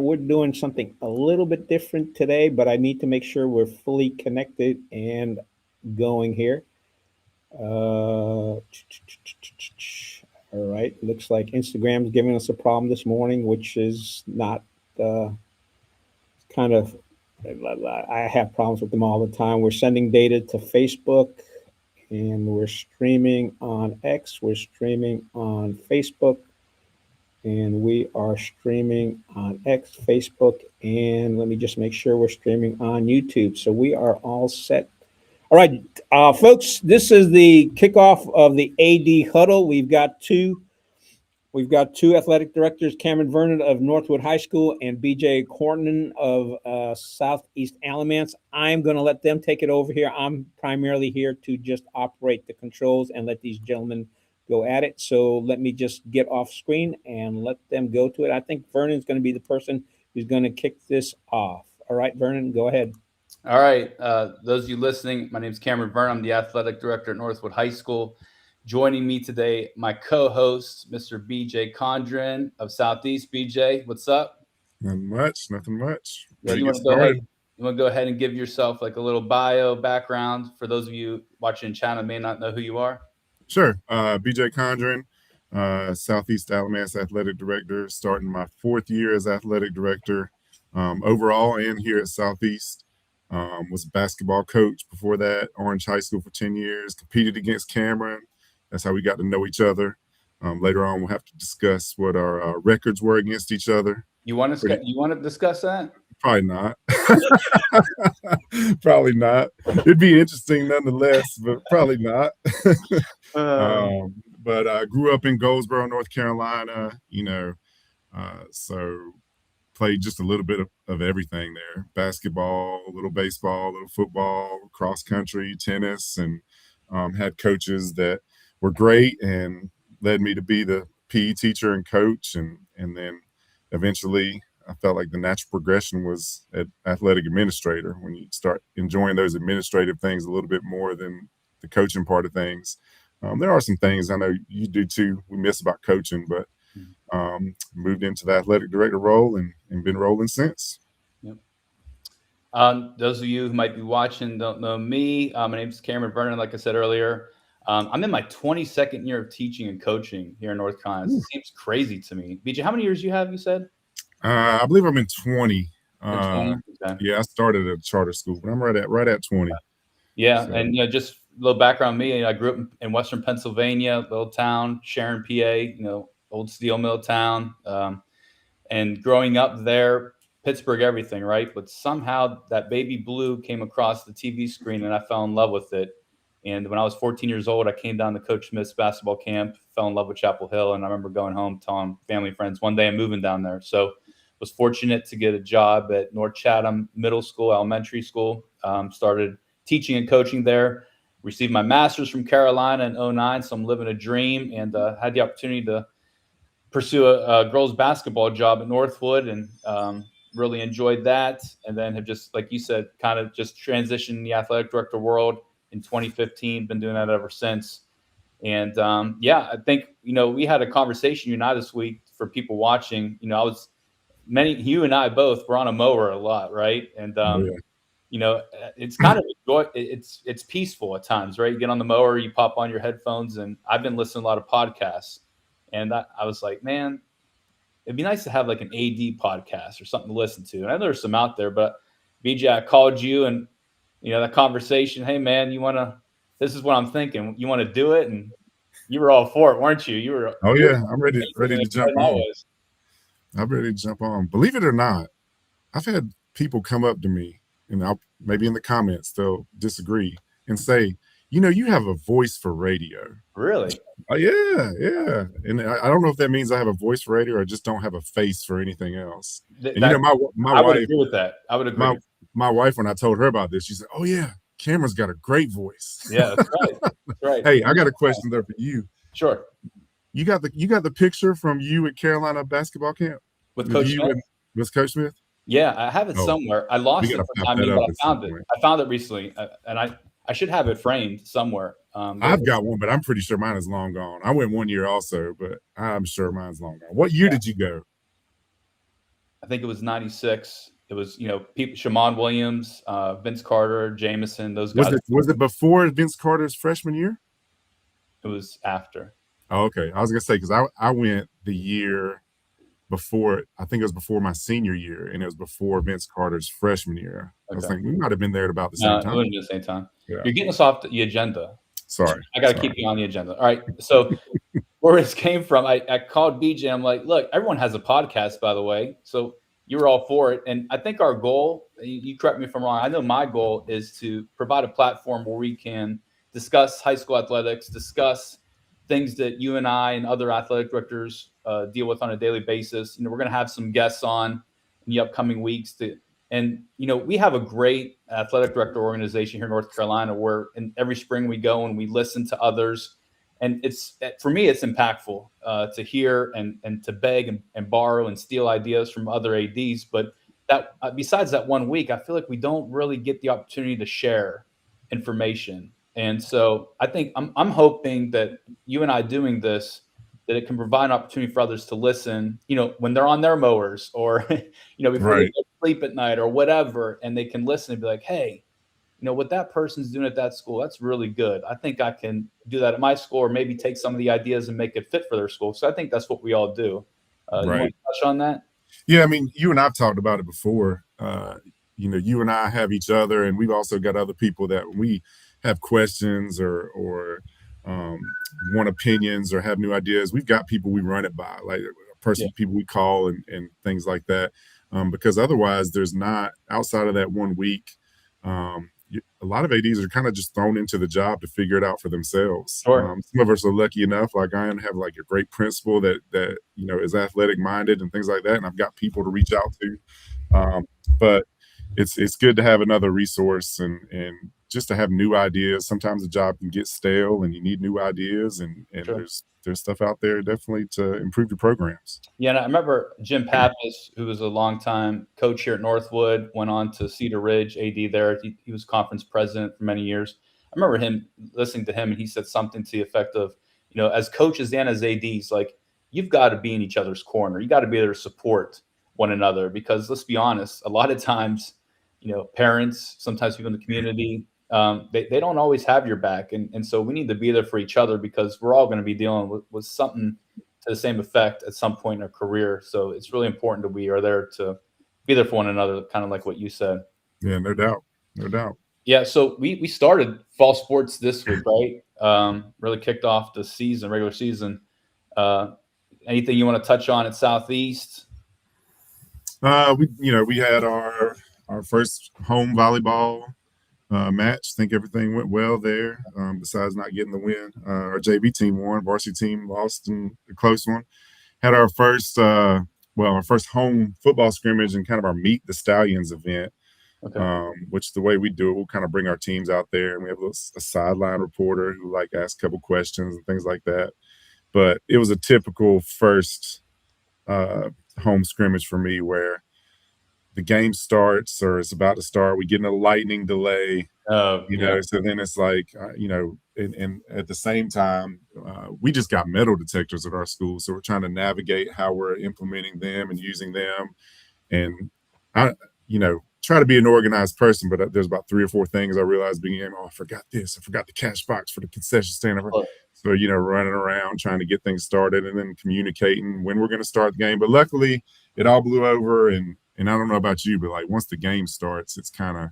we're doing something a little bit different today, but I need to make sure we're fully connected and going here. All right. Looks like Instagram's giving us a problem this morning, which is not uh, kind of. I have problems with them all the time. We're sending data to Facebook, and we're streaming on X. We're streaming on Facebook, and we are streaming on X, Facebook, and let me just make sure we're streaming on YouTube. So we are all set. All right, folks, this is the kickoff of the AD Huddle. We've got two athletic directors, Cameron Vernon of Northwood High School and BJ Corton of Southeast Alamance. I'm going to let them take it over here. I'm primarily here to just operate the controls and let these gentlemen go at it. So let me just get off screen and let them go to it. I think Vernon's going to be the person who's going to kick this off. All right, Vernon, go ahead. All right. Those of you listening, my name is Cameron Vernon. I'm the athletic director at Northwood High School. Joining me today, my co-host, Mr. BJ Condron of Southeast. BJ, what's up? Nothing much. Yeah, you want to go ahead and give yourself like a little bio background for those of you watching in China may not know who you are? Sure. BJ Condron, Southeast Alamance athletic director, starting my 4th year as athletic director overall and here at Southeast. Was a basketball coach before that, Orange High School for 10 years, competed against Cameron. That's how we got to know each other. Later on, we'll have to discuss what our records were against each other. You want to discuss that? Probably not. Probably not. It'd be interesting nonetheless, but probably not. But I grew up in Goldsboro, North Carolina, so played just a little bit of everything there. Basketball, a little baseball, a little football, cross country, tennis, and had coaches that were great and led me to be the PE teacher and coach. And then eventually I felt like the natural progression was at athletic administrator when you start enjoying those administrative things a little bit more than the coaching part of things. There are some things I know you do too. We miss about coaching, but moved into the athletic director role and been rolling since. Yep. Those of you who might be watching don't know me. My name is Cameron Vernon. Like I said earlier, I'm in my 22nd year of teaching and coaching here in North Carolina. It seems crazy to me. BJ, how many years you have, you said? I believe I'm in 20. 20? Okay. Yeah, I started at a charter school, but I'm right at 20. Yeah, so. And just a little background on me. I grew up in Western Pennsylvania, little town, Sharon, PA, old steel mill town. And growing up there, Pittsburgh, everything, right? But somehow that baby blue came across the TV screen and I fell in love with it. And when I was 14 years old, I came down to Coach Smith's basketball camp, fell in love with Chapel Hill. And I remember going home, telling family and friends, one day I'm moving down there. So was fortunate to get a job at North Chatham Middle School, Elementary School. Started teaching and coaching there. Received my master's from Carolina in 2009. So I'm living a dream and had the opportunity to pursue a girls basketball job at Northwood and really enjoyed that. And then have just, like you said, kind of just transitioned in the athletic director world in 2015, been doing that ever since. And I think, we had a conversation, you and I, this week for people watching. You and I both were on a mower a lot, right? And, it's kind of, it's peaceful at times, right? You get on the mower, you pop on your headphones, and I've been listening to a lot of podcasts. And I was like, man, it'd be nice to have like an AD podcast or something to listen to. And I know there's some out there, but BJ, I called you and, that conversation, hey man, this is what I'm thinking. You want to do it? And you were all for it, weren't you? You were. Oh yeah. I'm ready to jump on. I'm ready to jump on. Believe it or not, I've had people come up to me and maybe in the comments, they'll disagree and say, you have a voice for radio. Really? Oh, yeah. And I don't know if that means I have a voice for radio or I just don't have a face for anything else. My I wife would agree with that. I would agree. My wife, when I told her about this, she said, "Oh yeah, Cameron's got a great voice." Yeah, that's right. That's right. Hey, I got a question there for you. Sure. You got the picture from you at Carolina basketball camp with Coach Smith? With Coach Smith? Yeah, I have it somewhere. I lost it for time, but I found it. I found it recently, and I should have it framed somewhere. I've got one, but I'm pretty sure mine is long gone. I went 1 year also, but I'm sure mine's long gone. What year did you go? I think it was 96. It was, people, Shamon Williams, Vince Carter, Jameson, those guys. Was it before Vince Carter's freshman year? It was after. Oh, okay. I was gonna say, because I went the year before. I think it was before my senior year, and it was before Vince Carter's freshman year. I was thinking we might have been there at about the same time. It wouldn't be the same time. Yeah. You're getting us off the agenda. Sorry. I got to keep you on the agenda. All right. So where this came from, I called BJ. I'm like, look, everyone has a podcast, by the way. So you were all for it. And I think our goal, you correct me if I'm wrong, I know my goal is to provide a platform where we can discuss high school athletics, discuss things that you and I and other athletic directors deal with on a daily basis. We're going to have some guests on in the upcoming weeks and we have a great athletic director organization here in North Carolina where every spring we go and we listen to others. And for me, it's impactful to hear and to beg and borrow and steal ideas from other ADs. But that besides that 1 week, I feel like we don't really get the opportunity to share information. And so I think I'm hoping that you and I doing this, that it can provide an opportunity for others to listen, when they're on their mowers or, before they go to sleep at night or whatever, and they can listen and be like, hey, what that person's doing at that school, that's really good. I think I can do that at my school, or maybe take some of the ideas and make it fit for their school. So I think that's what we all do. You want to touch on that? Yeah, I mean, you and I've talked about it before. You and I have each other, and we've also got other people that when we have questions or want opinions or have new ideas, we've got people we run it by, like people we call and things like that. Because otherwise, there's not, outside of that 1 week, a lot of ADs are kind of just thrown into the job to figure it out for themselves. Sure. Some of us are lucky enough, like I am, to have like a great principal that is athletic minded and things like that, and I've got people to reach out to. But it's good to have another resource and just to have new ideas. Sometimes the job can get stale and you need new ideas, and Sure. there's stuff out there definitely to improve your programs. Yeah, and I remember Jim Pappas, who was a longtime coach here at Northwood, went on to Cedar Ridge, AD there. He was conference president for many years. I remember listening to him, and he said something to the effect of, as coaches and as ADs, like, you've got to be in each other's corner. You got to be there to support one another, because let's be honest, a lot of times, parents, sometimes people in the community, they don't always have your back. And so we need to be there for each other, because we're all going to be dealing with something to the same effect at some point in our career. So it's really important that we are there to be there for one another, kind of like what you said. Yeah, no doubt. Yeah, so we started fall sports this week, right? Really kicked off the regular season. Anything you want to touch on at Southeast? We had our first home volleyball match. I think everything went well there, besides not getting the win. Our JV team won. Varsity team lost in a close one. Had our first home football scrimmage and kind of our Meet the Stallions event. Okay. Which the way we do it, we'll kind of bring our teams out there, and we have a sideline reporter who asks a couple questions and things like that. But it was a typical first home scrimmage for me, where the game starts or it's about to start. We get in a lightning delay, so then it's and at the same time, we just got metal detectors at our school. So we're trying to navigate how we're implementing them and using them. And I try to be an organized person, but there's about 3 or 4 things I realized being game. I forgot this. I forgot the cash box for the concession stand. So, running around trying to get things started and then communicating when we're going to start the game. But luckily it all blew over. And I don't know about you, but once the game starts, it's kind of,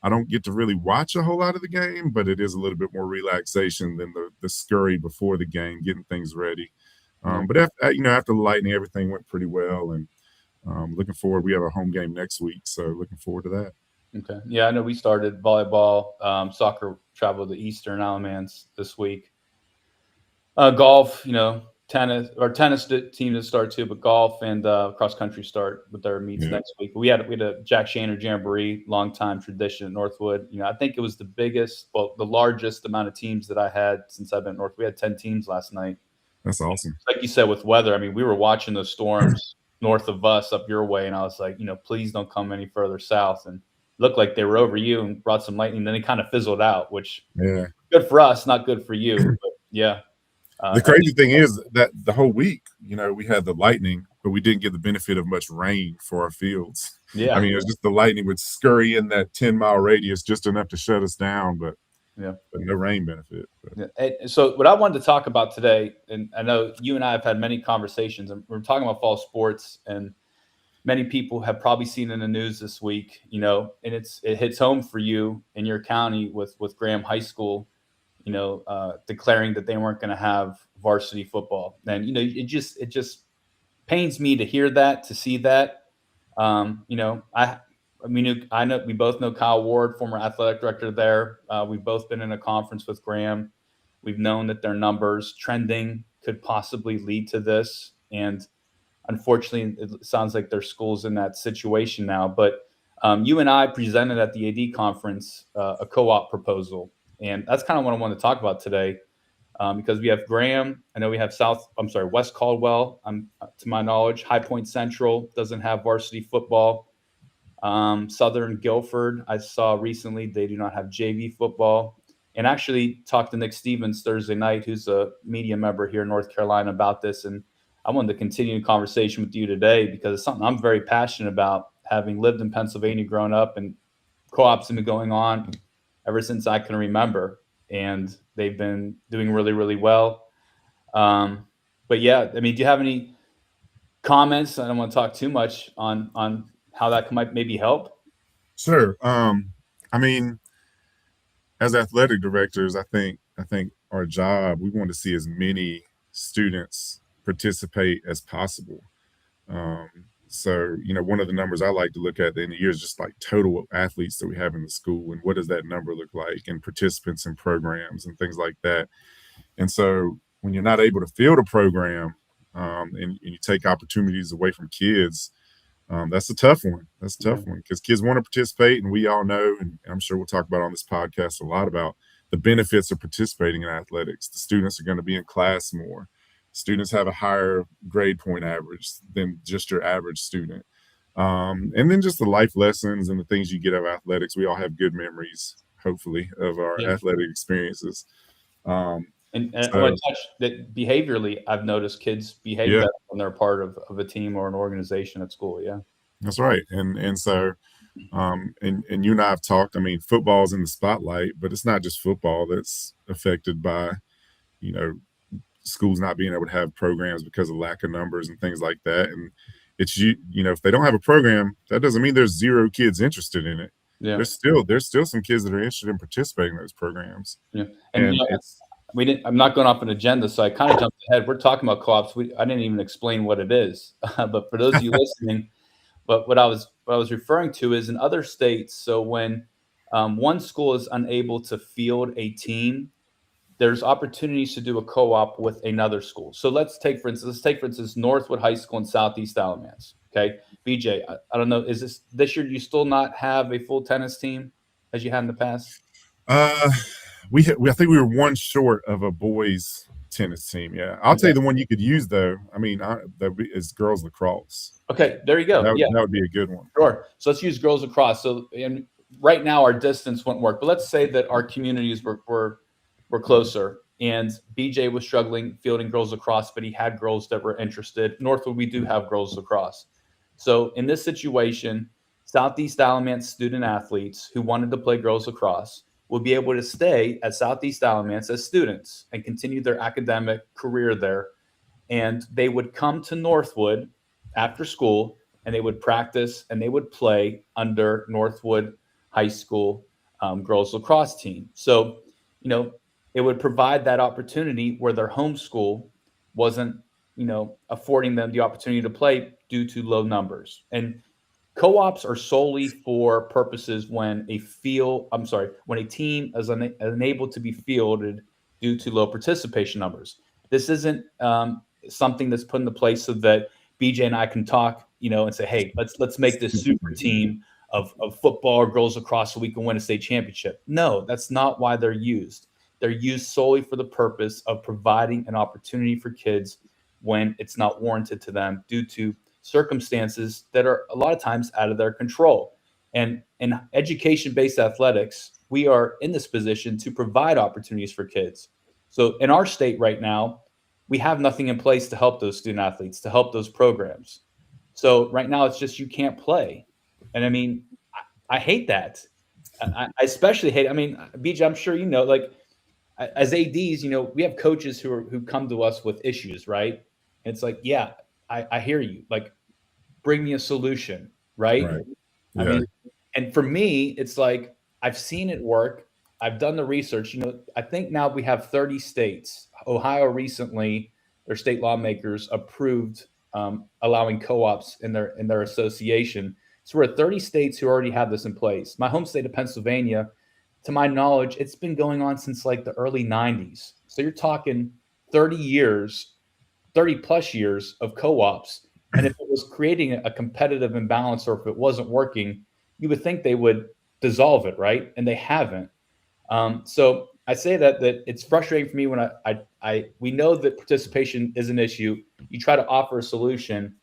I don't get to really watch a whole lot of the game, but it is a little bit more relaxation than the scurry before the game, getting things ready. But after the lightning, everything went pretty well. And looking forward, we have a home game next week. So looking forward to that. Okay. Yeah, I know we started volleyball, soccer traveled to Eastern Alamance this week. Golf, tennis team to start too, but golf and cross country start with their meets next week. We had a Jack Shaner Jamboree, longtime tradition at Northwood. I think it was the largest amount of teams that I had since I've been at Northwood. We had 10 teams last night. That's awesome. Like you said, with weather, I mean, we were watching those storms north of us up your way, and I was like, please don't come any further south. And looked like they were over you and brought some lightning. Then they kind of fizzled out, which good for us, not good for you. But yeah. The crazy thing is that the whole week, we had the lightning, but we didn't get the benefit of much rain for our fields. Yeah. I mean, it was just the lightning would scurry in that 10-mile radius just enough to shut us down, but no rain benefit. Yeah. And so what I wanted to talk about today, and I know you and I have had many conversations, and we're talking about fall sports, and many people have probably seen in the news this week, and it hits home for you in your county with Graham High School, declaring that they weren't going to have varsity football. And, it just pains me to hear that, to see that. I know we both know Kyle Ward, former athletic director there. We've both been in a conference with Graham. We've known that their numbers trending could possibly lead to this. And unfortunately, it sounds like their school's in that situation now. But you and I presented at the AD conference a co-op proposal. And that's kind of what I want to talk about today, because we have Graham. I know we have West Caldwell. To my knowledge, High Point Central doesn't have varsity football. Southern Guilford, I saw recently, they do not have JV football. And actually talked to Nick Stevens Thursday night, who's a media member here in North Carolina, about this. And I wanted to continue the conversation with you today because it's something I'm very passionate about, having lived in Pennsylvania, grown up, and co-ops have been going on ever since I can remember. And they've been doing really, really well. But yeah, I mean, do you have any comments? I don't want to talk too much on how that might maybe help. Sure. I mean, as athletic directors, I think our job, we want to see as many students participate as possible. So, one of the numbers I like to look at at the end of the year is just like total athletes that we have in the school, and what does that number look like, and participants in programs and things like that. And so when you're not able to field a program, and you take opportunities away from kids, that's a tough one. That's a tough one, because kids want to participate, and we all know, and I'm sure we'll talk about on this podcast a lot, about the benefits of participating in athletics. The students are going to be in class more. Students have a higher grade point average than just your average student. And then just the life lessons and the things you get out of athletics. We all have good memories, hopefully, of our athletic experiences. And I want to touch that behaviorally, I've noticed kids behave better when they're part of a team or an organization at school. Yeah, that's right. And so, and you and I have talked, I mean, football's in the spotlight, but it's not just football that's affected by, schools not being able to have programs because of lack of numbers and things like that. And it's, if they don't have a program, that doesn't mean there's zero kids interested in it. Yeah. There's still some kids that are interested in participating in those programs. Yeah. And I'm not going off an agenda, so I kind of jumped ahead. We're talking about co-ops. I didn't even explain what it is, but for those of you listening, but what I was referring to is in other states. So when one school is unable to field a team, there's opportunities to do a co-op with another school. So let's take for instance Northwood High School in Southeast Alamance. Okay, BJ, I don't know, is this year? Do you still not have a full tennis team as you had in the past? I think we were one short of a boys tennis team. Yeah, I'll tell you the one you could use though. I mean, is girls lacrosse. Okay, there you go. That would be a good one. Sure. So let's use girls lacrosse. So, and right now our distance wouldn't work, but let's say that our communities were closer, and BJ was struggling fielding girls lacrosse, but he had girls that were interested. Northwood, we do have girls lacrosse. So in this situation, Southeast Alamance student athletes who wanted to play girls lacrosse would be able to stay at Southeast Alamance as students and continue their academic career there. And they would come to Northwood after school, and they would practice and they would play under Northwood High School girls lacrosse team. So, it would provide that opportunity where their home school wasn't, affording them the opportunity to play due to low numbers. And co-ops are solely for purposes when a team is unable to be fielded due to low participation numbers. This isn't something that's put into place so that BJ and I can talk, and say, hey, let's make this super team of football or girls lacrosse so we can win a state championship. No, that's not why they're used. They're used solely for the purpose of providing an opportunity for kids when it's not warranted to them due to circumstances that are a lot of times out of their control. And in education-based athletics, we are in this position to provide opportunities for kids. So in our state right now, we have nothing in place to help those student athletes, to help those programs. So right now it's just you can't play. And I mean, I hate that. I especially hate. I mean, BJ, I'm sure you know, like as ADs, we have coaches who come to us with issues, right? And it's like, yeah, I hear you. Like, bring me a solution, right? Right. I Yeah. mean, and for me, it's like I've seen it work. I've done the research. I think now we have 30 states. Ohio recently, their state lawmakers approved allowing co-ops in their association. So we're at 30 states who already have this in place. My home state of Pennsylvania, to my knowledge, it's been going on since like the early 90s. So you're talking 30 years, 30 plus years of co-ops. And if it was creating a competitive imbalance or if it wasn't working, you would think they would dissolve it, right? And they haven't. So I say that it's frustrating for me when we know that participation is an issue. You try to offer a solution,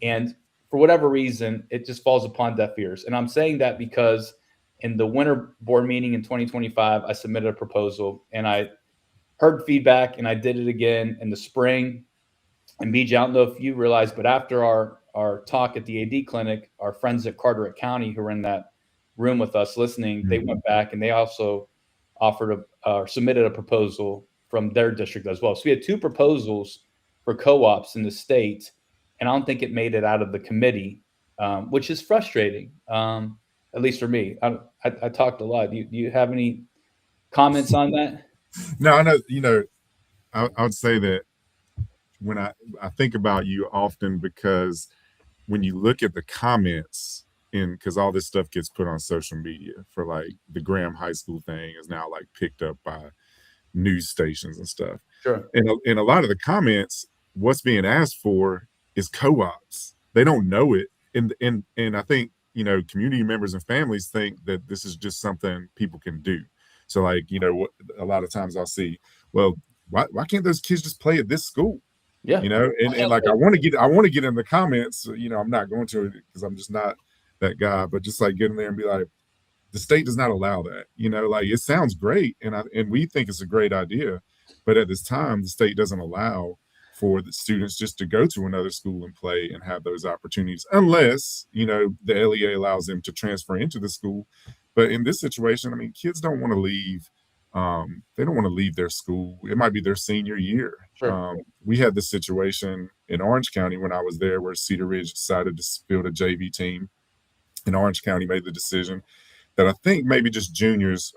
and for whatever reason, it just falls upon deaf ears. And I'm saying that because in the winter board meeting in 2025, I submitted a proposal and I heard feedback, and I did it again in the spring. And BJ, I don't know if you realize, but after our talk at the AD clinic, our friends at Carteret County who were in that room with us listening, they went back and they also offered submitted a proposal from their district as well. So we had two proposals for co-ops in the state, and I don't think it made it out of the committee, which is frustrating, at least for me. I talked a lot. Do you have any comments on that? No, I know. I would say that when I think about you often, because when you look at the comments, because all this stuff gets put on social media for like the Graham High School thing is now like picked up by news stations and stuff. Sure. And a lot of the comments, what's being asked for is co-ops. They don't know it. And I think, community members and families think that this is just something people can do. So like, a lot of times I'll see, well, why can't those kids just play at this school? Yeah. And like I want to get in the comments, I'm not going to because I'm just not that guy, but just like get in there and be like, the state does not allow that. Like it sounds great and we think it's a great idea, but at this time the state doesn't allow for the students just to go to another school and play and have those opportunities unless, the LEA allows them to transfer into the school. But in this situation, I mean, kids don't want to leave. They don't want to leave their school. It might be their senior year. Sure. We had this situation in Orange County when I was there where Cedar Ridge decided to build a JV team, and Orange County made the decision that I think maybe just seniors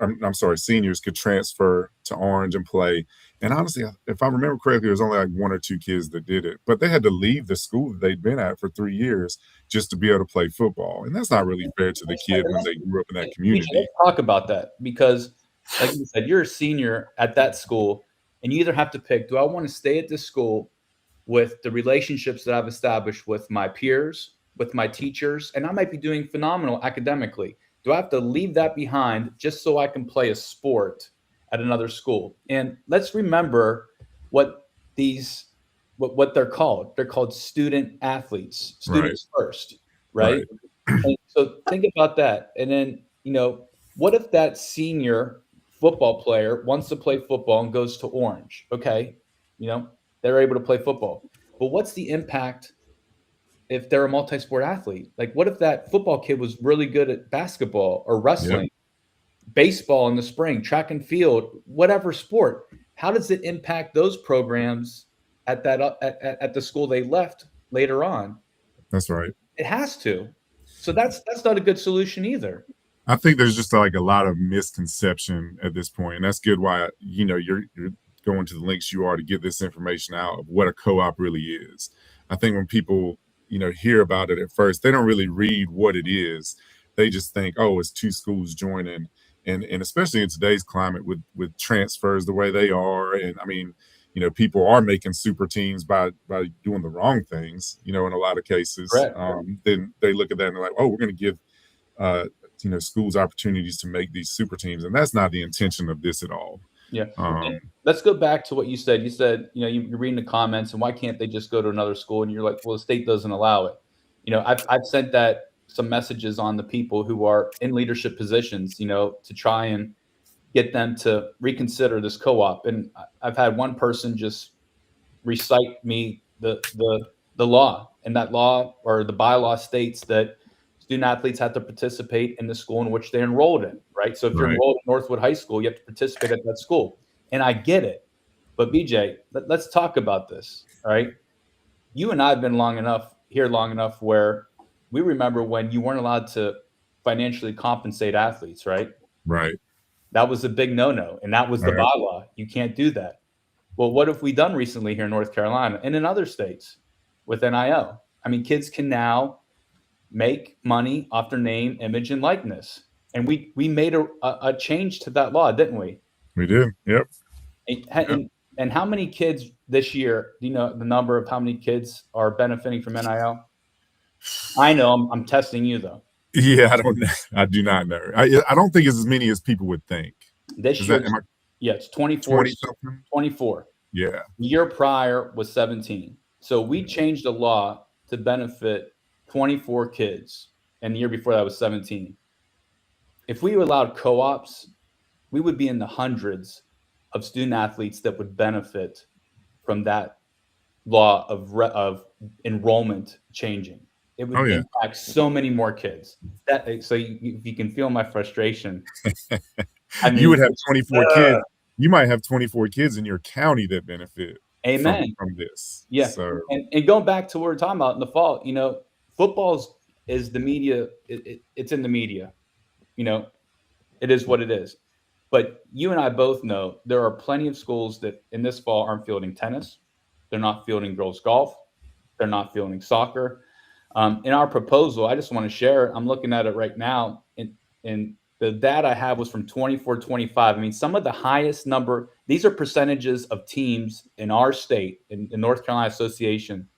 could transfer to Orange and play. And honestly, if I remember correctly, there was only like one or two kids that did it, but they had to leave the school that they'd been at for 3 years just to be able to play football. And that's not really fair to the kid when they grew up in that community. Let's talk about that because, like you said, you're a senior at that school, and you either have to pick, do I want to stay at this school with the relationships that I've established with my peers, with my teachers, and I might be doing phenomenal academically. Do I have to leave that behind just so I can play a sport at another school? And let's remember what they're called. They're called student athletes, students first, right? And so think about that. And then, what if that senior football player wants to play football and goes to Orange? Okay, they're able to play football. But what's the impact if they're a multi-sport athlete? Like, what if that football kid was really good at basketball or wrestling, baseball in the spring, track and field, whatever sport? How does it impact those programs at the school they left later on? That's right. It has to. So that's not a good solution either. I think there's just like a lot of misconception at this point, and that's good why you're going to the links you are to get this information out of what a co-op really is. I think when people hear about it at first, they don't really read what it is. They just think, oh, it's two schools joining, and especially in today's climate with transfers the way they are, and I mean, people are making super teams by doing the wrong things, in a lot of cases. Then they look at that and they're like, oh, we're going to give schools opportunities to make these super teams, and that's not the intention of this at all. Yeah. Let's go back to what you said. You said, you're reading the comments and why can't they just go to another school? And you're like, well, the state doesn't allow it. I've sent that some messages on the people who are in leadership positions, to try and get them to reconsider this co-op. And I've had one person just recite me the law, and that law or the bylaw states that student athletes have to participate in the school in which they're enrolled in, right? So if you're Right. enrolled in Northwood High School, you have to participate at that school. And I get it. But BJ, let's talk about this, all right? You and I have been long enough where we remember when you weren't allowed to financially compensate athletes, right? Right. That was a big no-no, and that was the Right. bylaw. You can't do that. Well, what have we done recently here in North Carolina and in other states with NIL? I mean, kids can now make money off their name, image, and likeness. And we made a change to that law, didn't we? We did. Yep. And how many kids this year, do you know the number of how many kids are benefiting from NIL? I know, I'm testing you though. Yeah, I don't know. I do not know. I don't think it's as many as people would think. This year, yeah, it's 24. 20 something? 24. Yeah. The year prior was 17. So we changed the law to benefit 24 kids, and the year before that was 17. If we allowed co-ops, we would be in the hundreds of student athletes that would benefit from that law of enrollment changing. It would impact so many more kids. So you can feel my frustration. I mean, you would have 24 kids. You might have 24 kids in your county that benefit from this. Yeah. So, and going back to what we're talking about in the fall, you know, football is the media. It's in the media. You know, it is what it is. But you and I both know there are plenty of schools that in this fall aren't fielding tennis. They're not fielding girls golf. They're not fielding soccer. In our proposal, I just want to share, I'm looking at it right now, and the data I have was from 24-25. I mean, some of the highest number, these are percentages of teams in our state, in the North Carolina Association,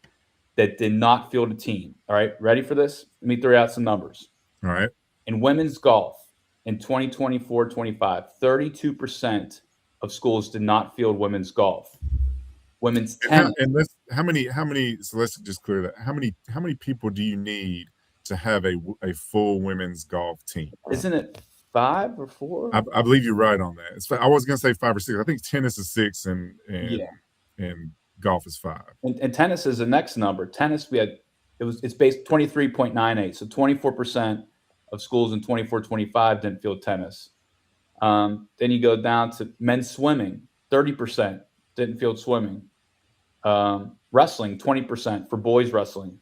that did not field a team. All right, ready for this? Let me throw out some numbers. all right. In women's golf, in 2024-25, 32% of schools did not field women's golf. Women's tennis. And how many? So let's just clear that. How many people do you need to have a full women's golf team? Isn't it 5 or 4? I believe you're right on that. I was going to say 5 or 6. I think tennis is 6 and golf is 5. And tennis is the next number. Tennis, it's based 23.98. So 24% of schools in 24-25 didn't field tennis. Then you go down to men's swimming, 30% didn't field swimming. Wrestling, 20% for boys wrestling.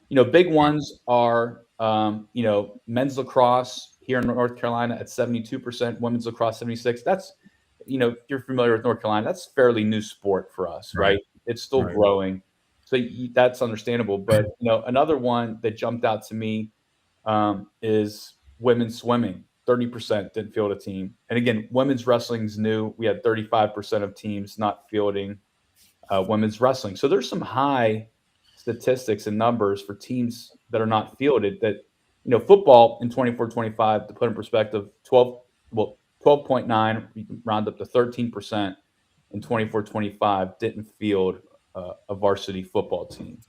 You know, big ones are, men's lacrosse here in North Carolina at 72%, women's lacrosse 76%. That's, if you're familiar with North Carolina, that's fairly new sport for us, right? It's still growing. So that's understandable. But, another one that jumped out to me is women's swimming. 30% didn't field a team. And again, women's wrestling's new. We had 35% of teams not fielding women's wrestling. So there's some high statistics and numbers for teams that are not fielded that, football in 24-25, to put in perspective, 12.9, you can round up to 13% in 24-25 didn't field a varsity football team.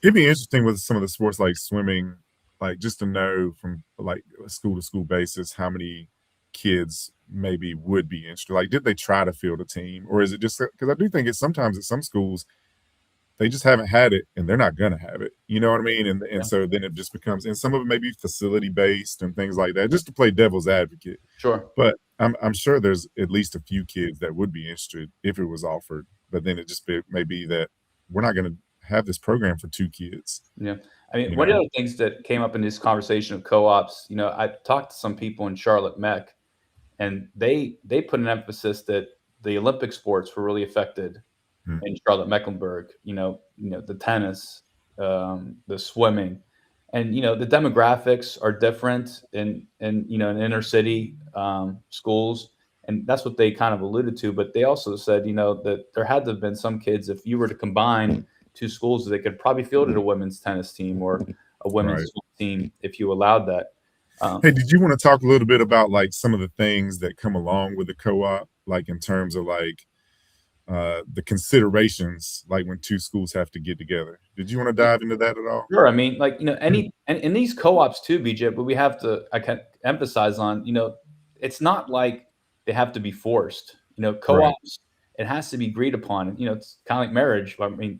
It'd be interesting with some of the sports like swimming, like just to know from like a school to school basis how many kids maybe would be interested. Like, did they try to field a team, or is it just because I do think it's sometimes at some schools they just haven't had it and they're not gonna have it. You know what I mean? And so then it just becomes, and some of it may be facility based and things like that, just to play devil's advocate. Sure. But I'm sure there's at least a few kids that would be interested if it was offered. But then it just may be that we're not going to have this program for 2 kids. Yeah. I mean, one of the things that came up in this conversation of co-ops, I talked to some people in Charlotte Mech, and they put an emphasis that the Olympic sports were really affected in Charlotte Mecklenburg, the tennis, the swimming, and, the demographics are different in inner city schools. And that's what they kind of alluded to. But they also said, that there had to have been some kids, if you were to combine 2 schools, they could probably field a women's tennis team or a women's team if you allowed that. Hey, did you want to talk a little bit about like some of the things that come along with the co-op, like in terms of like the considerations, like when 2 schools have to get together? Did you want to dive into that at all? Sure. I mean, like, and in these co-ops too, BJ, but I can emphasize on, it's not like they have to be forced. Co-ops, it has to be agreed upon. You know, it's kind of like marriage. I mean,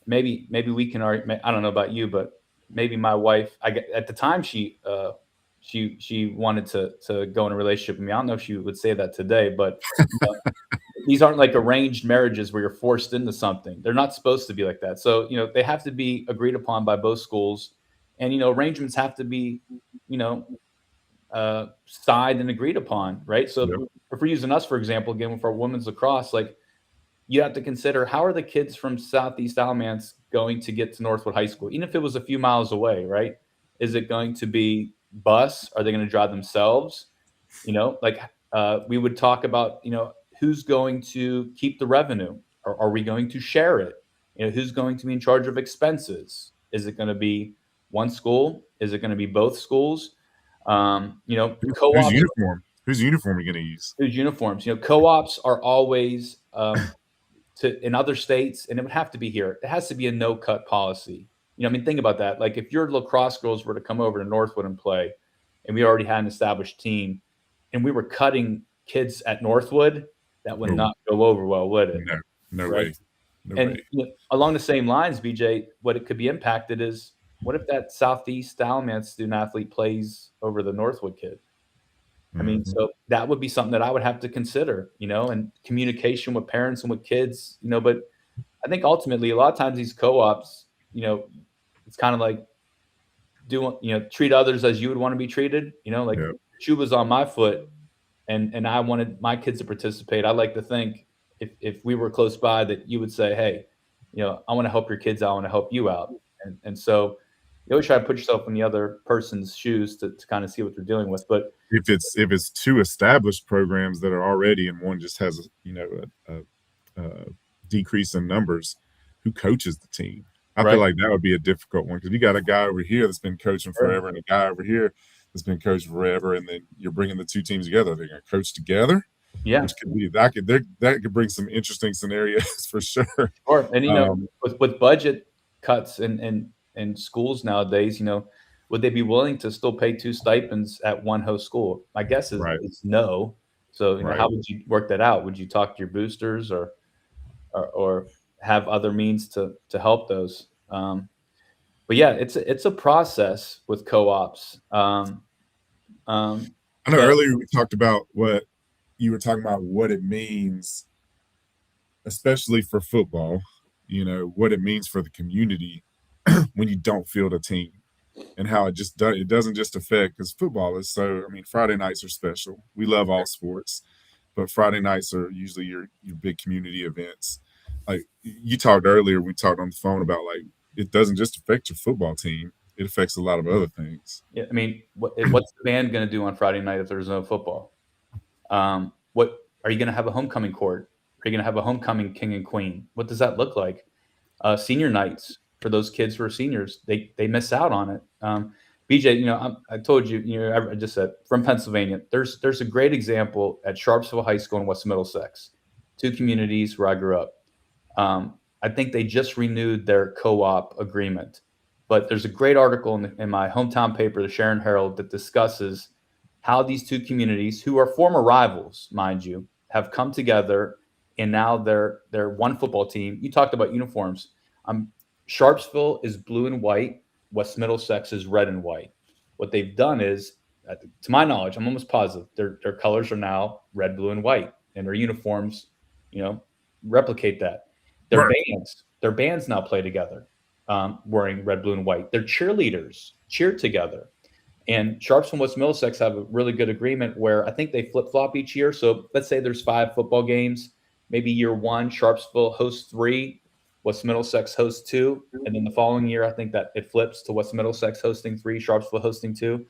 maybe we can argue. I don't know about you, but maybe my wife, at the time she wanted to go in a relationship with me. I don't know if she would say that today, but you know, these aren't like arranged marriages where you're forced into something. They're not supposed to be like that. So, you know, they have to be agreed upon by both schools, and, you know, arrangements have to be, you know, signed and agreed upon, right? So Yep. if we're using us, for example, again, for women's lacrosse, like, you have to consider, how are the kids from Southeast Alamance going to get to Northwood High School, even if it was a few miles away, right? Is it going to be bus? Are they going to drive themselves? You know, like, we would talk about, you know, who's going to keep the revenue? Or are we going to share it? You know, who's going to be in charge of expenses? Is it going to be one school? Is it going to be both schools? You know, Whose co-ops. uniform? Whose uniform are you going to use? Whose uniforms? You know, co-ops are always in other states, and it would have to be here. It has to be a no-cut policy. You know, I mean, think about that. Like, if your lacrosse girls were to come over to Northwood and play, and we already had an established team, and we were cutting kids at Northwood, that would not go over well, would it? No right? way. No And way. you know, along the same lines, BJ, what it could be impacted is, what if that Southeast Alamance student athlete plays over the Northwood kid? I mean, so that would be something that I would have to consider, you know, and communication with parents and with kids, you know. But I think ultimately, a lot of times these co-ops, you know, it's kind of like treat others as you would want to be treated. You know, like, shoe was on my foot, and I wanted my kids to participate. I like to think, if we were close by, that you would say, hey, you know, I want to help your kids out. I want to help you out. And so you always try to put yourself in the other person's shoes to kind of see what they're dealing with. But if it's two established programs that are already, and one just has a decrease in numbers, who coaches the team? I feel like that would be a difficult one, because you got a guy over here that's been coaching forever and a guy over here that's been coaching forever, and then you're bringing the two teams together. They're going to coach together. Yeah, which could be that could bring some interesting scenarios for sure. Sure. And you know, with budget cuts in schools nowadays, you know, would they be willing to still pay 2 stipends at one host school? My guess is it's no. So, you know, how would you work that out? Would you talk to your boosters or have other means to help those? But yeah, it's a process with co-ops. I know earlier we talked about what you were talking about, what it means, especially for football, you know, what it means for the community when you don't field a team, and how it doesn't just affect, because football is so, I mean, Friday nights are special. We love all sports, but Friday nights are usually your big community events. Like you talked earlier, we talked on the phone about, like, it doesn't just affect your football team. It affects a lot of other things. Yeah. I mean, what's the band going to do on Friday night if there's no football? What are you going to have a homecoming court? Are you going to have a homecoming king and queen? What does that look like? Senior nights for those kids who are seniors, they miss out on it. BJ, you know, I told you, you know, I just said, from Pennsylvania, there's a great example at Sharpsville High School in West Middlesex, 2 communities where I grew up. I think they just renewed their co-op agreement, but there's a great article in my hometown paper, the Sharon Herald, that discusses how these 2 communities, who are former rivals, mind you, have come together, and now they're one football team. You talked about uniforms. Sharpsville is blue and white. West Middlesex is red and white. What they've done is, to my knowledge, I'm almost positive, their colors are now red, blue, and white, and their uniforms, you know, replicate that. Their bands now play together, wearing red, blue, and white. Their cheerleaders cheer together. And Sharpsville and West Middlesex have a really good agreement where I think they flip-flop each year. So let's say there's 5 football games. Maybe year 1, Sharpsville hosts 3, West Middlesex hosts 2. And then the following year, I think that it flips to West Middlesex hosting 3, Sharpsville hosting 2.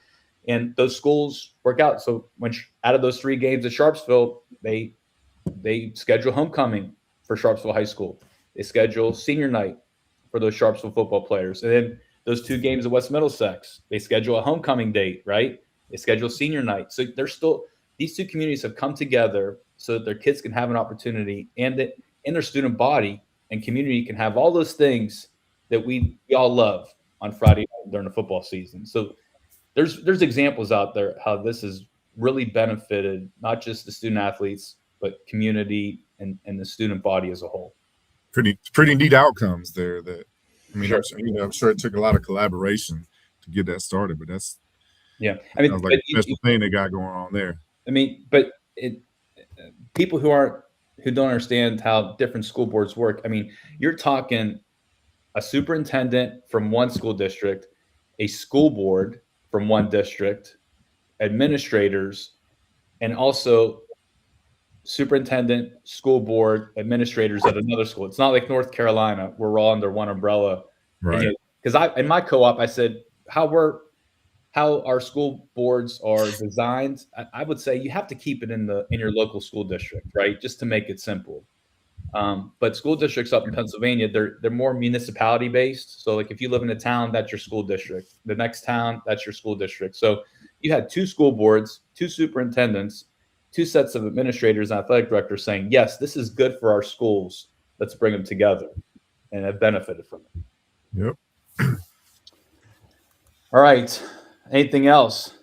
And those schools work out. So when out of those 3 games at Sharpsville, they schedule homecoming for Sharpsville High School. They schedule senior night for those Sharpsville football players. And then those 2 games at West Middlesex, they schedule a homecoming date, right? They schedule senior night. So these 2 communities have come together so that their kids can have an opportunity, and that in their student body and community can have all those things that we all love on Friday night during the football season. So there's examples out there how this has really benefited not just the student athletes, but community and the student body as a whole. Pretty neat outcomes there. That I mean, Sure. I'm sure it took a lot of collaboration to get that started, but that's Yeah. I mean, sounds like a special thing they got going on there. I mean, but people who don't understand how different school boards work. I mean, you're talking a superintendent from one school district, a school board from one district, administrators, and also superintendent, school board, administrators at another school. It's not like North Carolina where we're all under one umbrella. Right. Because in my co-op, I said how our school boards are designed. I would say you have to keep it in your local school district, right? Just to make it simple. But school districts up in Pennsylvania, they're more municipality based. So like if you live in a town, that's your school district. The next town, that's your school district. So you had 2 school boards, 2 superintendents, 2 sets of administrators and athletic directors saying, yes, this is good for our schools. Let's bring them together, and have benefited from it. Yep. All right. Anything else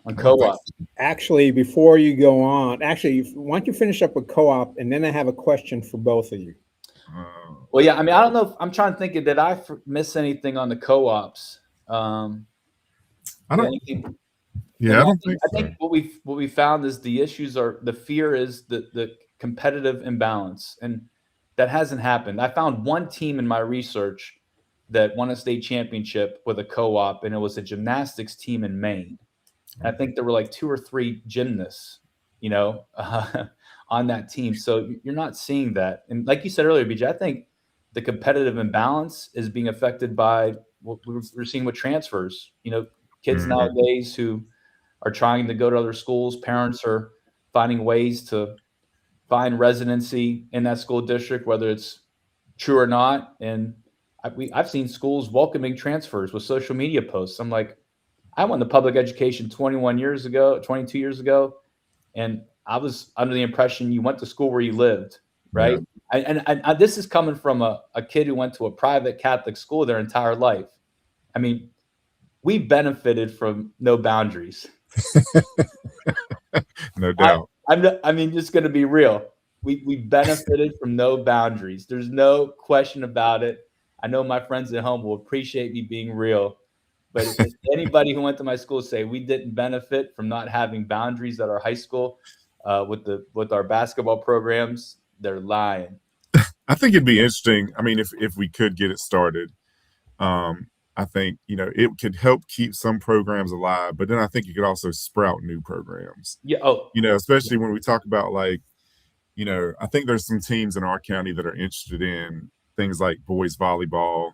on co-ops? Actually, before you go on, why don't you finish up with co-op, and then I have a question for both of you. Well, yeah. I mean, I don't know. I'm trying to think. Did I miss anything on the co-ops? I don't. Yeah, I don't think I think what we found is the fear is the competitive imbalance, and that hasn't happened. I found one team in my research that won a state championship with a co-op, and it was a gymnastics team in Maine. I think there were like 2 or 3 gymnasts, on that team. So you're not seeing that. And like you said earlier, BJ, I think the competitive imbalance is being affected by what we're seeing with transfers. Kids nowadays who are trying to go to other schools, parents are finding ways to find residency in that school district, whether it's true or not. And I've seen schools welcoming transfers with social media posts. I'm like, I went to public education 22 years ago, and I was under the impression you went to school where you lived, right? Yeah. And this is coming from a kid who went to a private Catholic school their entire life. I mean, we benefited from no boundaries. No doubt. I mean, just going to be real. We benefited from no boundaries. There's no question about it. I know my friends at home will appreciate me being real. But if anybody who went to my school say we didn't benefit from not having boundaries at our high school with our basketball programs, they're lying. I think it'd be interesting. I mean, if we could get it started, I think, it could help keep some programs alive, but then I think you could also sprout new programs. Yeah. Oh, especially when we talk about I think there's some teams in our county that are interested in things like boys volleyball.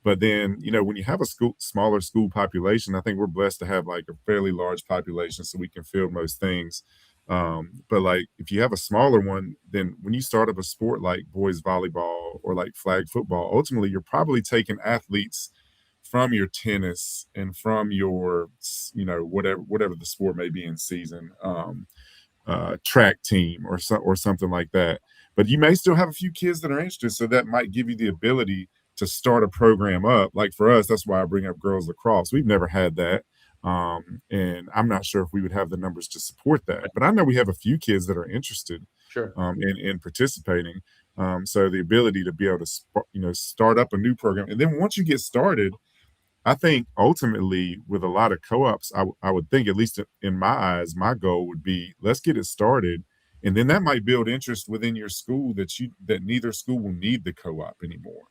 But then, when you have a smaller school population, I think we're blessed to have like a fairly large population so we can field most things. But like if you have a smaller one, then when you start up a sport like boys volleyball or like flag football, ultimately you're probably taking athletes from your tennis and from your, whatever the sport may be in season, track team or something like that. But you may still have a few kids that are interested, so that might give you the ability to start a program up. Like for us, that's why I bring up girls lacrosse. We've never had that. And I'm not sure if we would have the numbers to support that, but I know we have a few kids that are interested in participating. So the ability to be able to, start up a new program. And then once you get started, I think ultimately with a lot of co-ops, I would think, at least in my eyes, my goal would be, let's get it started. And then that might build interest within your school that neither school will need the co-op anymore.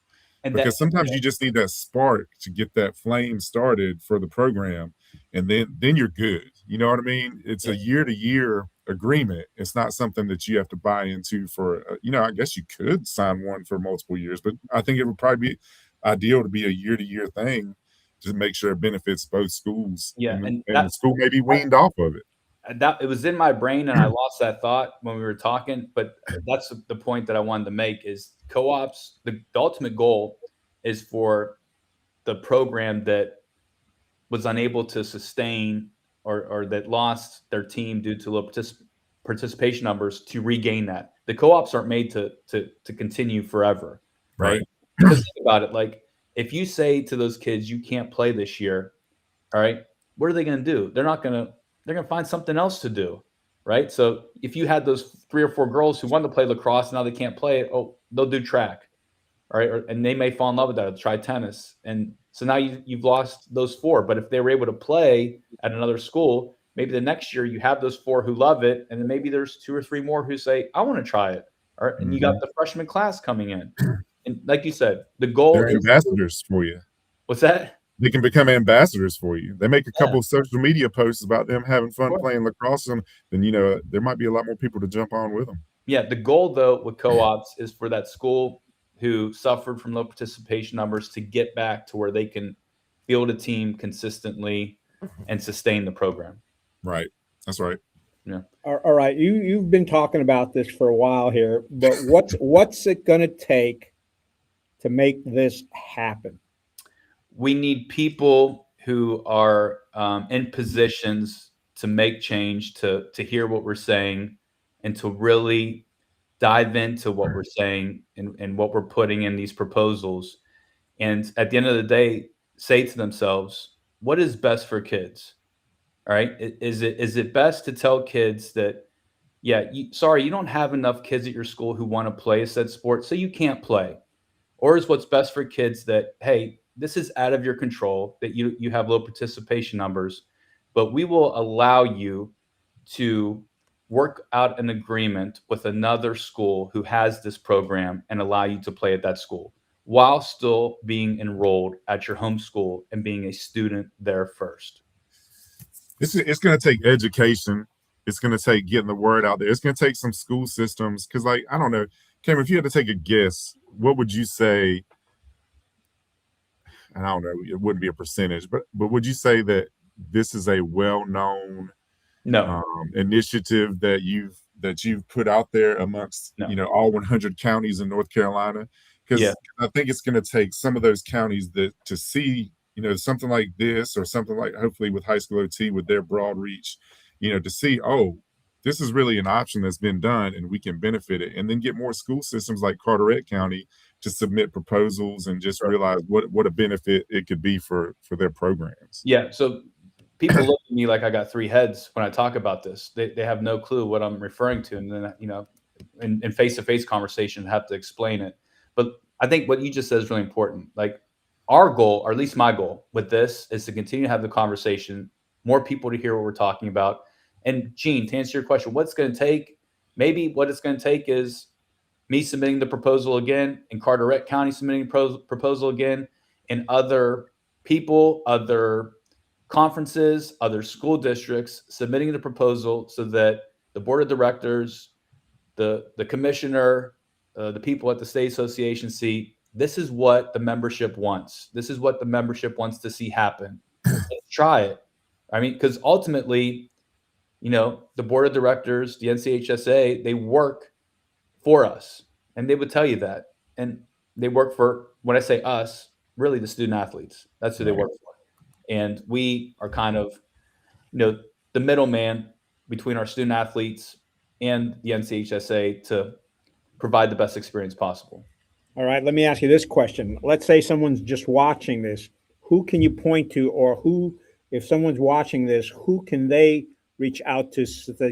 Because sometimes you just need that spark to get that flame started for the program, and then you're good. You know what I mean? It's a year-to-year agreement. It's not something that you have to buy into for, I guess you could sign one for multiple years, but I think it would probably be ideal to be a year-to-year thing to make sure it benefits both schools. Yeah, and the school may be weaned off of it. That it was in my brain and I lost that thought when we were talking, but that's the point that I wanted to make is co-ops. The ultimate goal is for the program that was unable to sustain or that lost their team due to low participation numbers to regain that. The co-ops aren't made to continue forever, right? Because think about it, like if you say to those kids, you can't play this year, all right, what are they going to do? They're going to find something else to do. right? So if you had those 3 or 4 girls who wanted to play lacrosse, now they can't play it, oh, they'll do track, all right? And they may fall in love with that, or try tennis. And so now you've lost those 4. But if they were able to play at another school, maybe the next year you have those 4 who love it, and then maybe there's 2 or 3 more who say, I want to try it. All right. And you got the freshman class coming in. And like you said, the goal They're is ambassadors for you. What's that? They can become ambassadors for you. They make a couple Yeah. of social media posts about them having fun Sure. playing lacrosse, and then there might be a lot more people to jump on with them. Yeah, the goal though with co-ops is for that school who suffered from low participation numbers to get back to where they can field a team consistently and sustain the program. Right. That's right. Yeah. All right. You've been talking about this for a while here, but what's it going to take to make this happen? We need people who are in positions to make change, to hear what we're saying, and to really dive into what we're saying and what we're putting in these proposals. And at the end of the day, say to themselves, what is best for kids? All right. Is it best to tell kids that, yeah, you don't have enough kids at your school who want to play a said sport, so you can't play? Or is what's best for kids that, hey, this is out of your control, that you have low participation numbers, but we will allow you to work out an agreement with another school who has this program and allow you to play at that school while still being enrolled at your home school and being a student there first. It's going to take education. It's going to take getting the word out there. It's going to take some school systems. Because, like, I don't know, Cameron, if you had to take a guess, what would you say? And I don't know, it wouldn't be a percentage, but would you say that this is a well-known initiative that you've put out there amongst all 100 counties in North Carolina? Because I think it's going to take some of those counties to see something like this, or something like, hopefully with high school OT with their broad reach, to see, oh, this is really an option that's been done and we can benefit it, and then get more school systems like Carteret County to submit proposals and just realize what a benefit it could be for their programs. Yeah. So people look at me like I got 3 heads when I talk about this. They have no clue what I'm referring to. And then, in face-to-face conversation, have to explain it. But I think what you just said is really important. Like, our goal, or at least my goal with this, is to continue to have the conversation, more people to hear what we're talking about. And Gene, to answer your question, what's going to take? Maybe what it's going to take is me submitting the proposal again, and Carteret County submitting a proposal again, and other people, other conferences, other school districts submitting the proposal, so that the board of directors, the commissioner, the people at the state association see, this is what the membership wants. This is what the membership wants to see happen. Let's try it. I mean, because ultimately, the board of directors, the NCHSA, they work for us, and they would tell you that. And they work for, when I say us, really the student athletes. That's who they work for. And we are kind of, the middleman between our student athletes and the NCHSA to provide the best experience possible. All right, let me ask you this question. Let's say someone's just watching this. Who can you point to, or if someone's watching this, who can they reach out to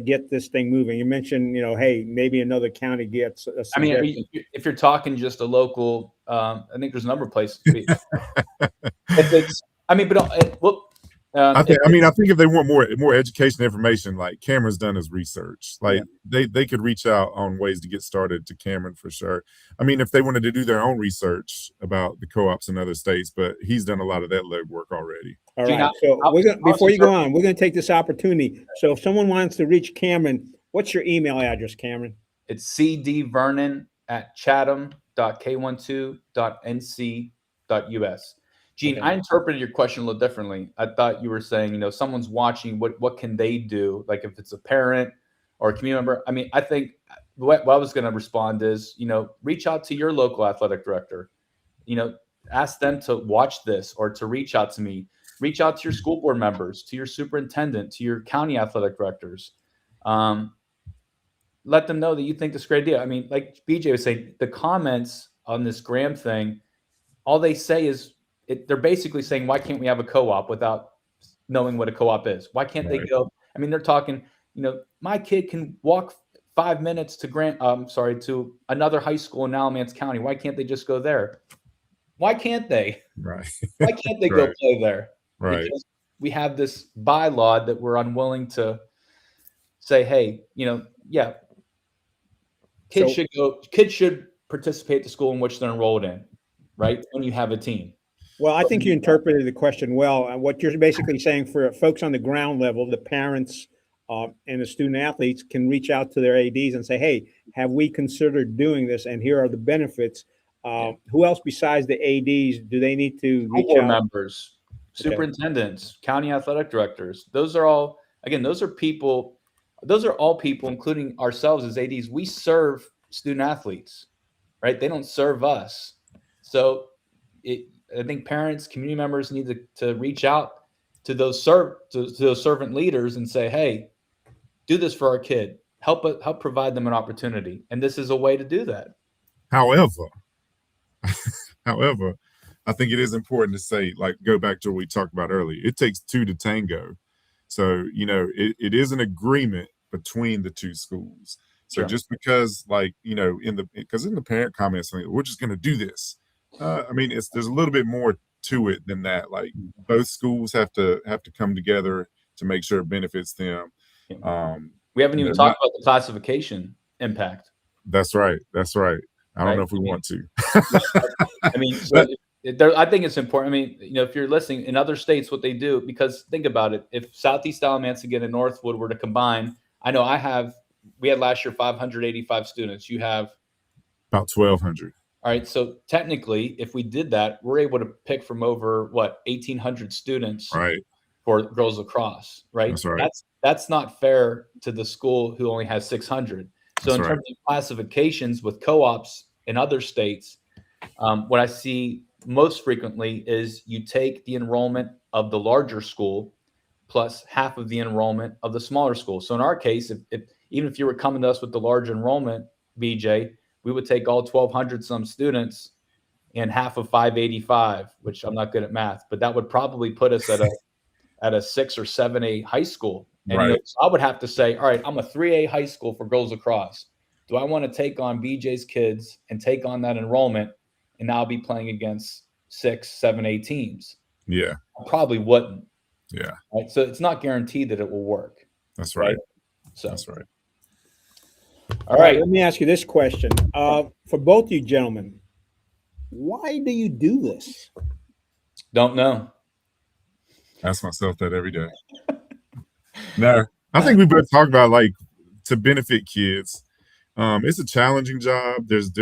get this thing moving? You mentioned, hey, maybe another county gets a suggestion. If you're talking just a local, I think there's a number of places. I think if they want more education information, like Cameron's done his research, like they could reach out on ways to get started to Cameron for sure. I mean, if they wanted to do their own research about the co-ops in other states, but he's done a lot of that legwork already. All right. So before you go on, we're going to take this opportunity. So if someone wants to reach Cameron, what's your email address, Cameron? It's cdvernon@chatham.k12.nc.us. Gene, okay. I interpreted your question a little differently. I thought you were saying, someone's watching, what can they do? Like, if it's a parent or a community member. I mean, I think what I was going to respond is, reach out to your local athletic director. Ask them to watch this, or to reach out to me. Reach out to your school board members, to your superintendent, to your county athletic directors. Let them know that you think this is a great idea. I mean, like BJ was saying, the comments on this Graham thing, all they say is, they're basically saying, why can't we have a co-op without knowing what a co-op is? Why can't they go? I mean, they're talking, my kid can walk 5 minutes to another high school in Alamance County. Why can't they just go there? Why can't they? Right. Why can't they go Right. play there? Right. Because we have this bylaw that we're unwilling to say, hey, yeah, kids should participate at the school in which they're enrolled in, right? When you have a team. Well, I think you interpreted the question well. And what you're basically saying for folks on the ground level, the parents and the student athletes can reach out to their ADs and say, hey, have we considered doing this? And here are the benefits. Who else besides the ADs do they need to reach Board out? members, superintendents, county athletic directors. Those are all people, including ourselves as ADs. We serve student athletes, right? They don't serve us. So I think parents, community members need to reach out to those servant leaders and say, hey, do this for our kid. Help provide them an opportunity. And this is a way to do that. However, I think it is important to say, like, go back to what we talked about earlier. It takes two to tango. So, it is an agreement between the two schools. So just because, like, in the parent comments, we're just going to do this. There's a little bit more to it than that. Like, both schools have to come together to make sure it benefits them. We haven't even talked about the classification impact. That's right. I don't know if we want to. I think it's important. If you're listening in other states, what they do, because think about it, if Southeast Alamance again and Northwood were to combine, we had last year 585 students. You have about 1,200. All right. So technically, if we did that, we're able to pick from over 1,800 students for girls lacrosse, right? That's right. That's not fair to the school who only has 600. So in terms of classifications with co-ops in other states, what I see most frequently is you take the enrollment of the larger school plus half of the enrollment of the smaller school. So in our case, even if you were coming to us with the large enrollment, BJ, we would take all 1,200 some students and half of 585, which I'm not good at math, but that would probably put us at a 6 or 7A high school. And so I would have to say, all right, I'm a 3A high school for girls lacrosse. Do I want to take on BJ's kids and take on that enrollment and now be playing against 6, 7A teams? Yeah. I probably wouldn't. Yeah. Right? So it's not guaranteed that it will work. That's right. So that's right. All right. Let me ask you this question. For both you gentlemen, why do you do this? Don't know. Ask myself that every day. No, I think we both talk about, like, to benefit kids. It's a challenging job. There's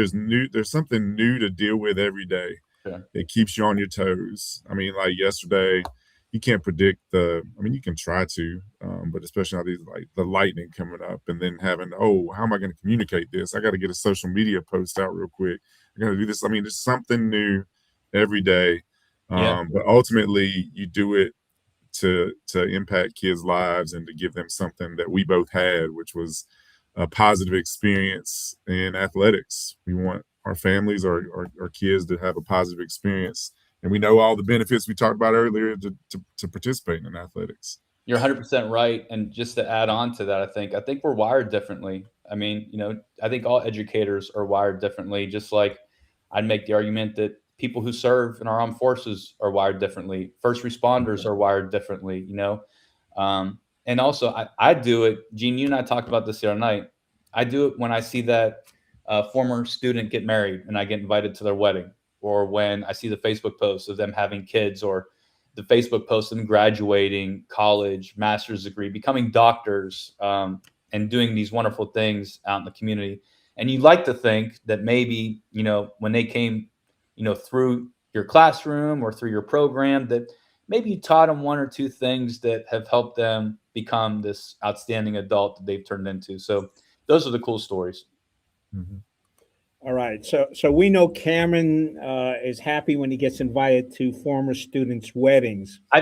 something new to deal with every day. It keeps you on your toes. Like yesterday, you can't predict you can try to, but especially all these, like, the lightning coming up and then having, how am I going to communicate this? I got to get a social media post out real quick. I got to do this. There's something new every day. But ultimately you do it to impact kids' lives and to give them something that we both had, which was a positive experience in athletics. We want our families, our kids to have a positive experience. And we know all the benefits we talked about earlier to participate in athletics. You're 100% right. And just to add on to that, I think we're wired differently. I think all educators are wired differently. Just like I'd make the argument that people who serve in our armed forces are wired differently. First responders are wired differently, and also I do it. Gene, you and I talked about this the other night. I do it when I see that former student get married and I get invited to their wedding, or when I see the Facebook posts of them having kids, or the Facebook posts of them graduating college, master's degree, becoming doctors, and doing these wonderful things out in the community. And you like to think that maybe, when they came, through your classroom or through your program, that maybe you taught them one or two things that have helped them become this outstanding adult that they've turned into. So those are the cool stories. Mm-hmm. All right. So we know Cameron is happy when he gets invited to former students' weddings. I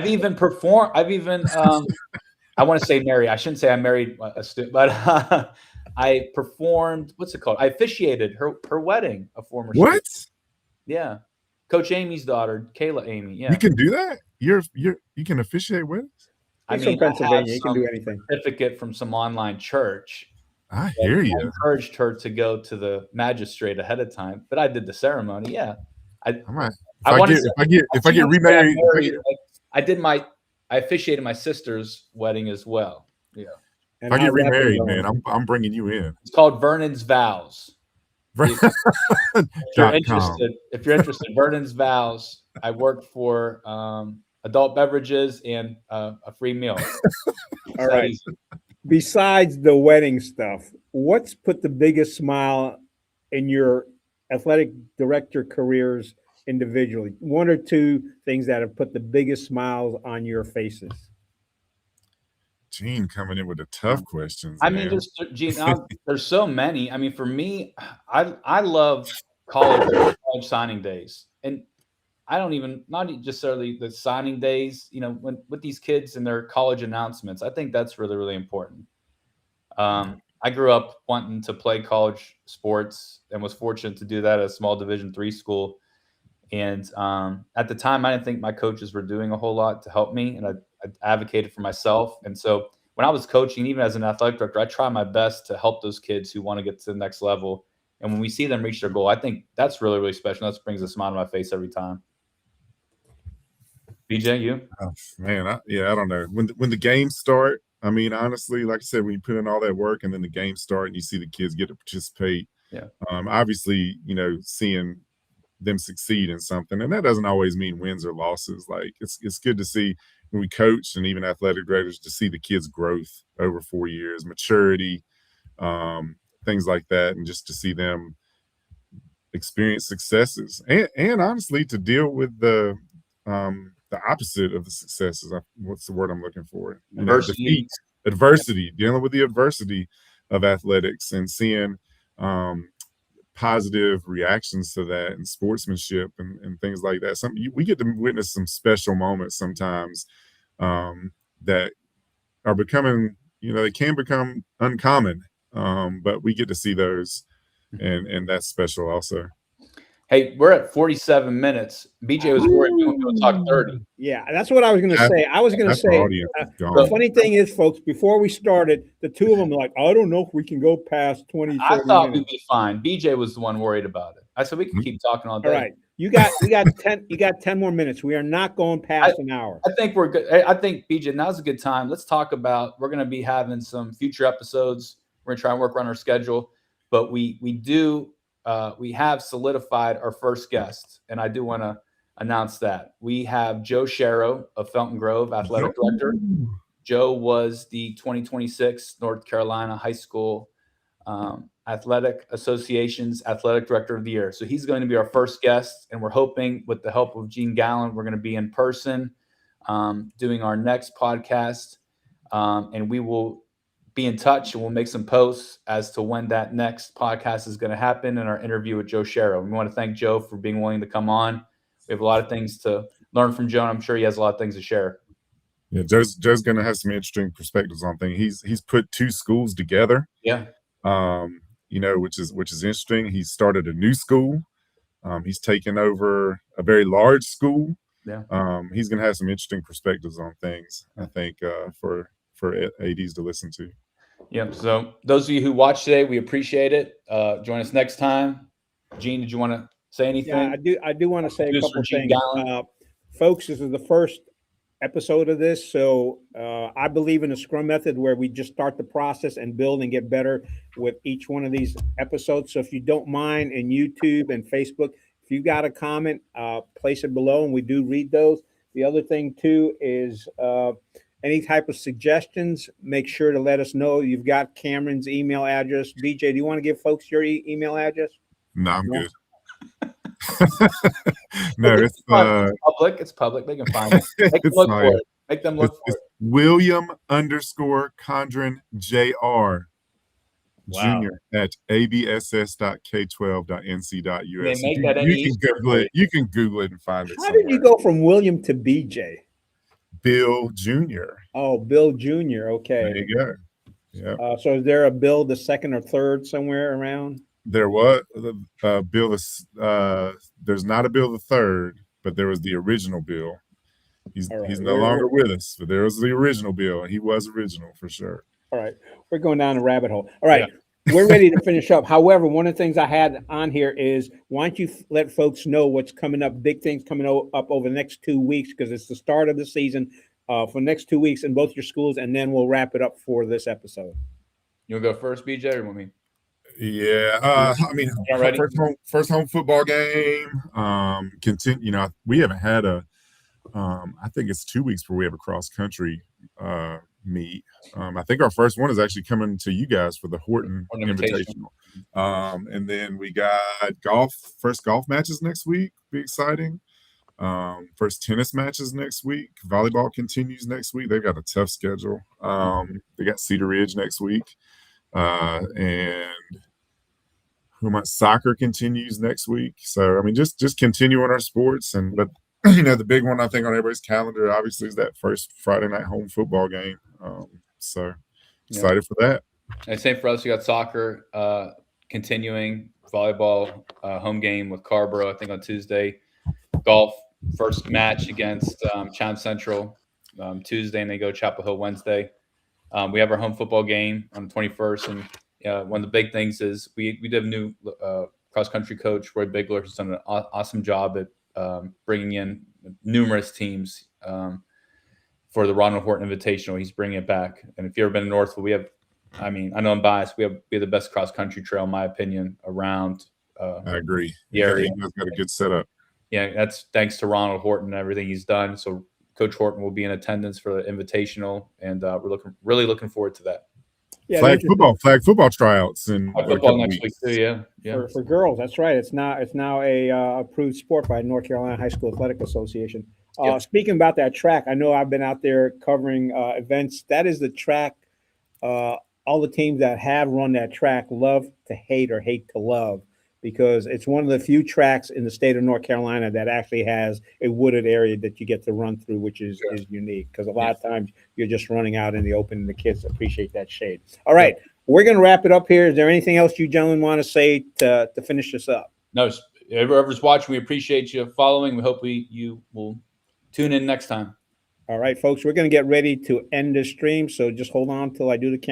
want to say married. I shouldn't say I married a student, but I performed, what's it called? I officiated her wedding, a former student. Yeah. Coach Amy's daughter, Kayla Amy. Yeah. You can do that? You can officiate weddings? He's from I have Pennsylvania. He can do some anything. certificate from some online church. I hear I you. encouraged her to go to the magistrate ahead of time, but I did the ceremony. Yeah, I I might. I wanted to. If I she get wants to say I remarried, married, I officiated my sister's wedding as well. Yeah, And if I get how's that been remarried, going? man, I'm bringing you in. it's called Vernon's Vows. If you're .com. interested, Vernon's Vows. I work for adult beverages and a free meal. All right. Besides the wedding stuff, what's put the biggest smile in your athletic director careers individually? One or two things that have put the biggest smiles on your faces. Gene coming in with the tough questions. I mean, Man. there's so many. I mean, for me, I love college signing days, and I don't even not necessarily the signing days. You know, when with these kids and their college announcements, I think that's really really important. I grew up wanting to play college sports and was fortunate to do that at a small Division III school. And at the time, I didn't think my coaches were doing a whole lot to help me, and I advocated for myself. And so when I was coaching, even as an athletic director, I try my best to help those kids who want to get to the next level. And when we see them reach their goal, I think that's really, really special. That brings a smile to my face every time. BJ, you? Oh, man, I don't know. When the games start, I mean, honestly, like I said, when you put in all that work and then the games start and you see the kids get to participate, Yeah. Obviously, seeing them succeed in something, and that doesn't always mean wins or losses. Like it's good to see when we coach and even athletic directors to see the kids' growth over 4 years, maturity, things like that, and just to see them experience successes and honestly to deal with the opposite of the successes. What's the word I'm looking for? Adversity, dealing with the adversity of athletics and seeing positive reactions to that and sportsmanship and things like that. We get to witness some special moments sometimes that are becoming, they can become uncommon, but we get to see those, and that's special also. Hey, we're at 47 minutes. BJ was worried we were going to talk 30. Yeah, that's what I was going to say. I was going to say, the funny thing is, folks, before we started, the two of them were like, I don't know if we can go past 20, 30 I thought minutes. we'd be fine. BJ was the one worried about it. I said we can keep talking all day. All right. You got 10 more minutes. We are not going past an hour. I think we're good. I think, BJ, now's a good time. Let's talk about, we're going to be having some future episodes. We're going to try and work around our schedule, but we have solidified our first guest, and I do want to announce that. We have Joe Shero of Felton Grove, athletic director. Joe was the 2026 North Carolina High School Athletic Association's athletic director of the year. So he's going to be our first guest, and we're hoping with the help of Gene Galin, we're going to be in person doing our next podcast, and we will be in touch, and we'll make some posts as to when that next podcast is going to happen in our interview with Joe Shero. We want to thank Joe for being willing to come on. We have a lot of things to learn from Joe, and I'm sure he has a lot of things to share. Yeah, Joe's going to have some interesting perspectives on things. He's put two schools together. Yeah. Which is interesting. He started a new school. He's taken over a very large school. Yeah. He's going to have some interesting perspectives on things, I think, for ADs to listen to. Yep. So those of you who watched today, we appreciate it. Join us next time. Gene, did you want to say anything? Yeah, I do want to say a couple of things. Folks, this is the first episode of this, so I believe in a Scrum method where we just start the process and build and get better with each one of these episodes. So if you don't mind, in YouTube and Facebook, if you got a comment, place it below, and we do read those. The other thing too is any type of suggestions, make sure to let us know. You've got Cameron's email address. BJ, do you want to give folks your email address? No, I'm good. No, it's public. It's public. They can find it. Make them look for it. Make them look for it. William_Condron Jr. Junior at abss.k12.nc.us. They make that any you can Google it. You can Google it and find it. How did you go from William to BJ? Bill Jr. Oh, Bill Jr. Okay. There you go. Yeah. So is there a Bill the second or third somewhere around? There was Bill. There's not a Bill the third, but there was the original Bill. He's All right. no longer with us, but there was the original Bill, and he was original for sure. All right. We're going down a rabbit hole. All right. Yeah. We're ready to finish up. However, one of the things I had on here is why don't you let folks know what's coming up, big things coming up over the next 2 weeks, because it's the start of the season for the next 2 weeks in both your schools, and then we'll wrap it up for this episode. You want to go first, BJ, or want me? Yeah, I mean, first home football game. Continue. You know, we haven't had a. I think it's 2 weeks where we have a cross country meet. I think our first one is actually coming to you guys for the Horton Invitational. And then we got first golf matches next week. Be exciting. First tennis matches next week. Volleyball continues next week. They've got a tough schedule. They got Cedar Ridge next week. And soccer continues next week. So I mean, just continuing our sports, but you know, the big one I think on everybody's calendar obviously is that first Friday night home football game. So excited for that. And same for us. We got soccer continuing, volleyball home game with Carborough, I think on Tuesday. Golf first match against Chatham Central Tuesday, and they go Chapel Hill Wednesday. We have our home football game on the 21st, and one of the big things is we did a new cross country coach, Roy Bigler, who's done an awesome job at bringing in numerous teams for the Ronald Horton Invitational. He's bringing it back. And if you've ever been to Northwood, I know I'm biased. We have the best cross country trail, in my opinion, around. I agree. The area. He's got a good setup. Yeah, that's thanks to Ronald Horton and everything he's done. So Coach Horton will be in attendance for the Invitational, and we're really looking forward to that. Yeah, flag football tryouts and football next week too. Yeah. For girls, that's right. It's now a approved sport by North Carolina High School Athletic Association. Speaking about that track, I know I've been out there covering events. That is the track. All the teams that have run that track love to hate or hate to love, because it's one of the few tracks in the state of North Carolina that actually has a wooded area that you get to run through, which is unique, because a lot of times you're just running out in the open and the kids appreciate that shade. All right, we're going to wrap it up here. Is there anything else you gentlemen want to say to finish this up? No, whoever's watching, we appreciate you following. We hope you will tune in next time. All right, folks, we're going to get ready to end this stream, so just hold on till I do the count.